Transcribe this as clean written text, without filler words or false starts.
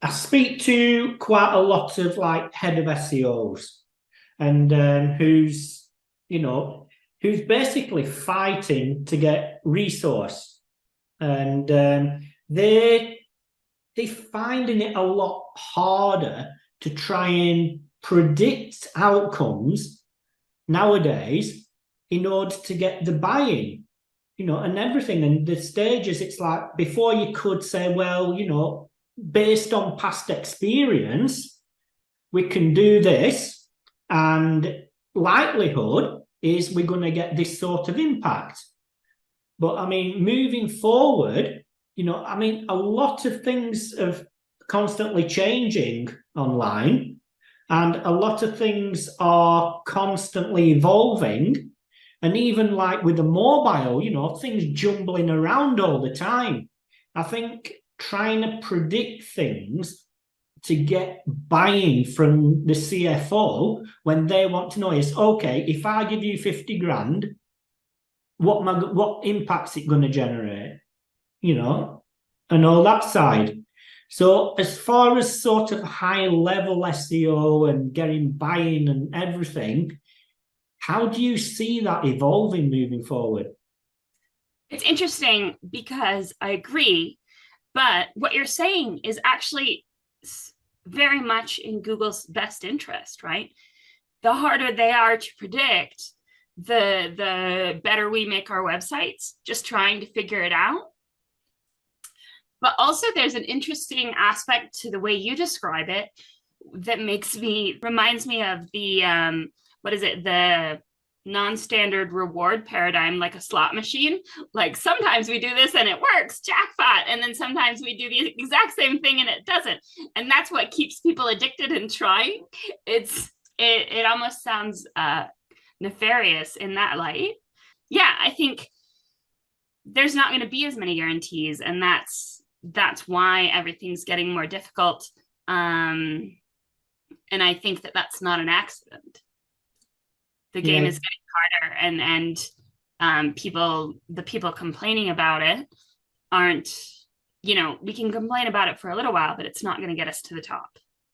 I speak to quite a lot of like head of SEOs and you know, who's basically fighting to get resource, and they're finding it a lot harder to try and predict outcomes nowadays in order to get the buy-in, and everything. And the stages, it's like before you could say, well, based on past experience, we can do this, and likelihood is we're going to get this sort of impact. But I mean, moving forward, a lot of things are constantly changing online, and a lot of things are constantly evolving. And even like with the mobile, things jumbling around all the time. I think trying to predict things to get buy-in from the CFO when they want to know is, okay, if I give you 50 grand, what impact's it going to generate? And all that side. So as far as sort of high-level SEO and getting buy-in and everything, how do you see that evolving moving forward? It's interesting because I agree, but what you're saying is actually very much in Google's best interest, right? The harder they are to predict, the better we make our websites, just trying to figure it out. But also there's an interesting aspect to the way you describe it that reminds me of the, what is it? The non-standard reward paradigm, like a slot machine. Like sometimes we do this and it works, jackpot. And then sometimes we do the exact same thing and it doesn't. And that's what keeps people addicted and trying. It almost sounds nefarious in that light. Yeah, I think there's not going to be as many guarantees, and that's why everything's getting more difficult. And I think that's not an accident. The game is getting harder, and the people complaining about it aren't, we can complain about it for a little while, but it's not going to get us to the top.